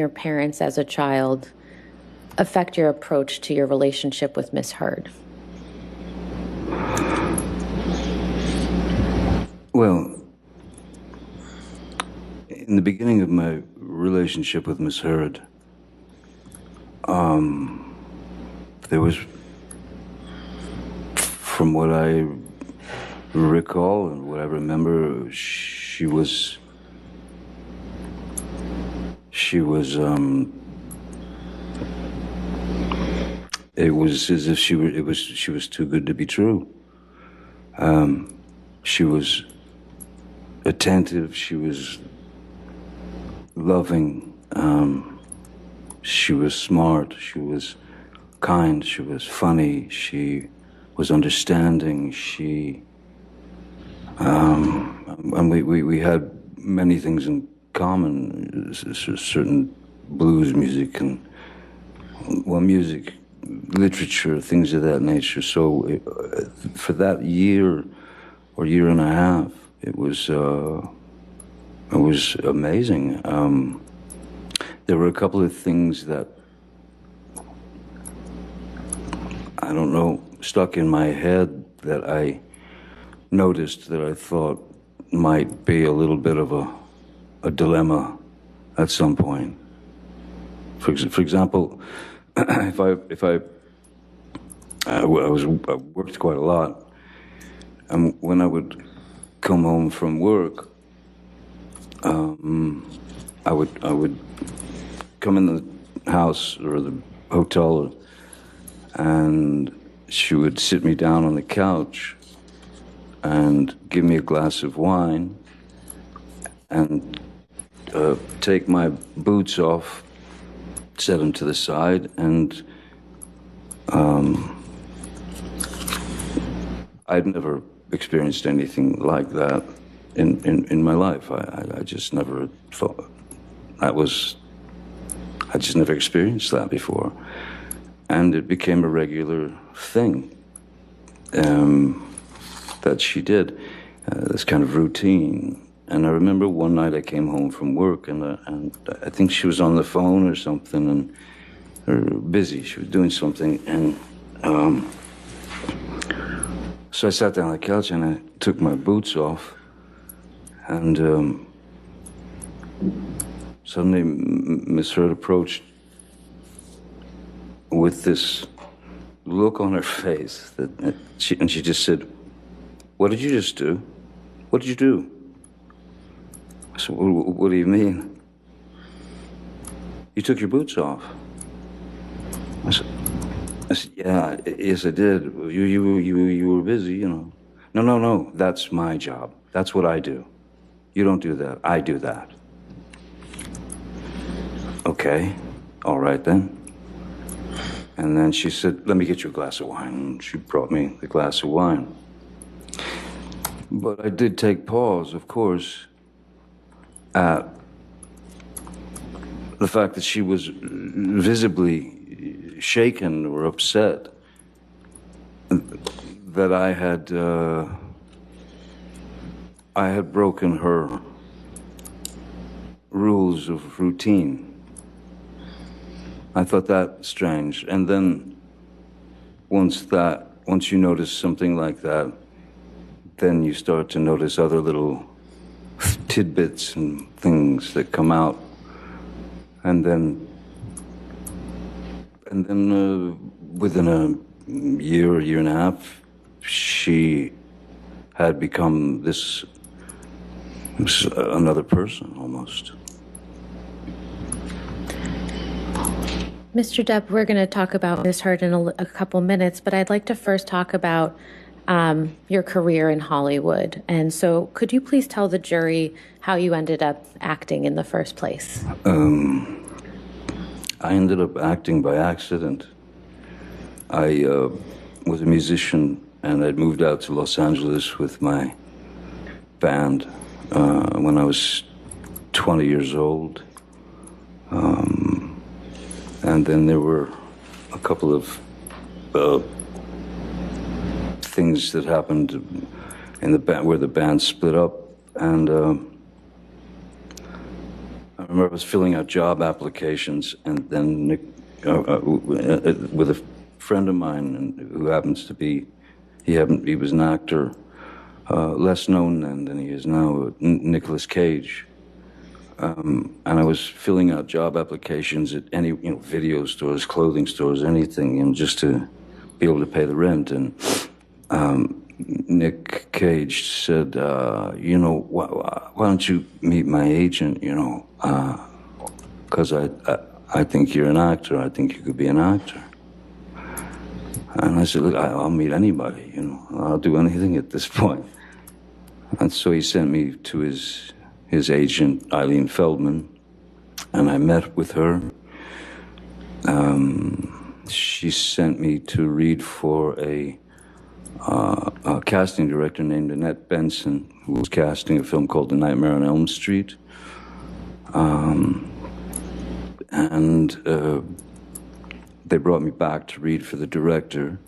your parents as a child affect your approach to your relationship with Miss Heard? Well, in the beginning of my relationship with Miss Heard, there was, from what I recall and what I remember, she was it was as if she was too good to be true. She was attentive, she was loving, she was smart, she was kind, she was funny, she was understanding, and we had many things in common, certain blues music and, well, music, literature, things of that nature. So for that year or year and a half, it was amazing. There were a couple of things that, I don't know, stuck in my head that I noticed that I thought might be a little bit of a dilemma at some point. For example, I worked quite a lot, and when I would come home from work, I would come in the house or the hotel, and she would sit me down on the couch and give me a glass of wine and take my boots off, set them to the side, and I'd never experienced anything like that in my life. I just never thought I just never experienced that before. And it became a regular thing that she did, this kind of routine. And I remember one night I came home from work, and I think she was on the phone or something, or busy. She was doing something, and so I sat down on the couch and I took my boots off, and suddenly Miss Heard approached with this look on her face and she just said, "What did you just do? What did you do?" I said, what do you mean?" "You took your boots off." I said, "Yeah, yes, I did. You were busy, you know." No, that's my job. That's what I do. You don't do that. I do that." "Okay, all right then." And then she said, "Let me get you a glass of wine." And she brought me the glass of wine. But I did take pause, of course, at the fact that she was visibly shaken or upset that I had broken her rules of routine. I thought that strange. And then once you notice something like that, then you start to notice other little tidbits and things that come out. And then within a year and a half, she had become this another person almost. Mr. Depp, we're going to talk about Miss Heard in a couple minutes, but I'd like to first talk about your career in Hollywood. And so could you please tell the jury how you ended up acting in the first place? I ended up acting by accident. I was a musician, and I'd moved out to Los Angeles with my band when I was 20 years old. And then there were a couple of things that happened in the band where the band split up, and I remember I was filling out job applications, and then Nick, with a friend of mine who happens to be, he was an actor, less known then than he is now, Nicolas Cage. And I was filling out job applications at any, video stores, clothing stores, anything, just to be able to pay the rent. And Nick Cage said, why don't you meet my agent, because I think you're an actor. I think you could be an actor. And I said, look, I'll meet anybody, I'll do anything at this point. And so he sent me to his agent, Eileen Feldman, and I met with her. She sent me to read for a casting director named Annette Benson, who was casting a film called The Nightmare on Elm Street. They brought me back to read for the director,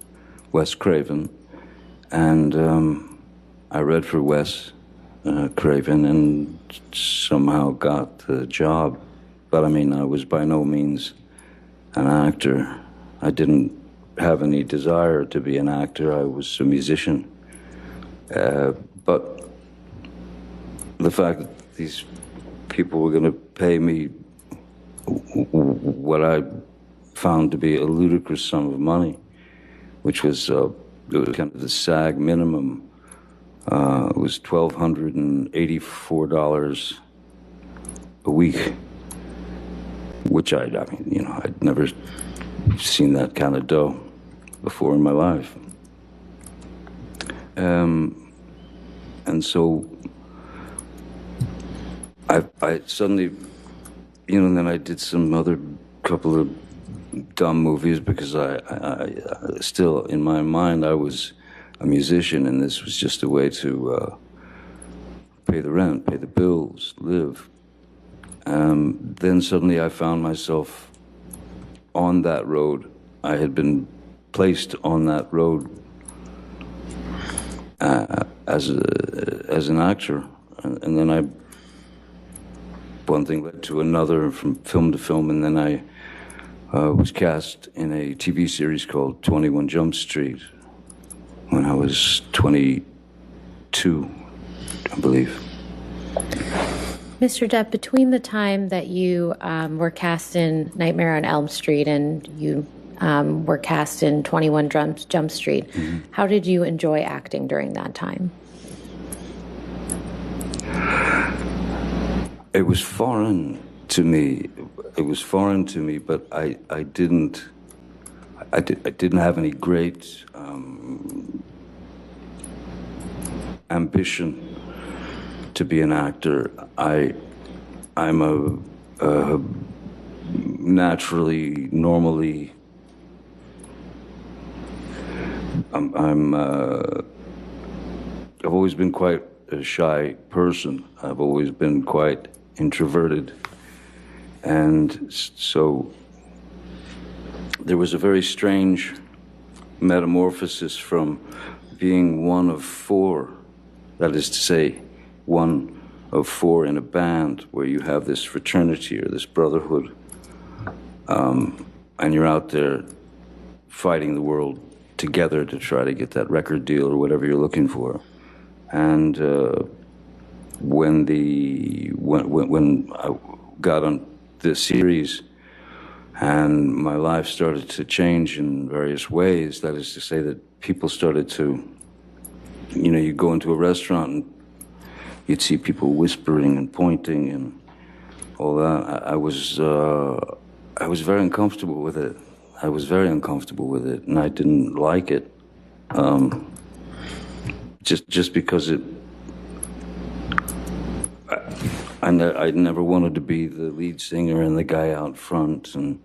Wes Craven, and I read for Wes Craven and somehow got the job. But I mean, I was by no means an actor. I didn't have any desire to be an actor. I was a musician. But the fact that these people were going to pay me what I found to be a ludicrous sum of money, which was kind of the SAG minimum. It was $1,284 a week, which I'd never seen that kind of dough before in my life. And so I suddenly, and then I did some other couple of dumb movies because I still, in my mind, I was a musician, and this was just a way to pay the rent, pay the bills, live. Then suddenly I found myself on that road. I had been placed on that road as an actor, and then one thing led to another, from film to film, and then I was cast in a TV series called 21 Jump Street when I was 22, I believe. Mr. Depp, between the time that you were cast in Nightmare on Elm Street and you were cast in 21 Jump Street, how did you enjoy acting during that time? It was foreign to me. But I didn't have any great ambition to be an actor. I'm a normally. I've always been quite a shy person. I've always been quite introverted. And so there was a very strange metamorphosis from being one of four, that is to say, one of four in a band where you have this fraternity or this brotherhood, and you're out there fighting the world together to try to get that record deal or whatever you're looking for. And when I got on this series and my life started to change in various ways, that is to say that people started to, you go into a restaurant and you'd see people whispering and pointing and all that. I was very uncomfortable with it. And I didn't like it. Just because I never wanted to be the lead singer and the guy out front and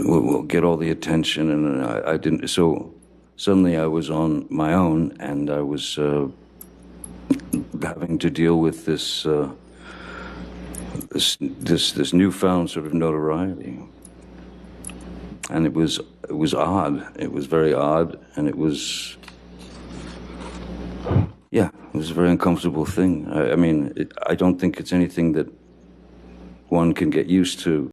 will get all the attention, and I didn't. So suddenly I was on my own, and I was having to deal with this newfound sort of notoriety, and it was odd. It was very odd, and it was. Yeah, it was a very uncomfortable thing. I mean, I don't think it's anything that one can get used to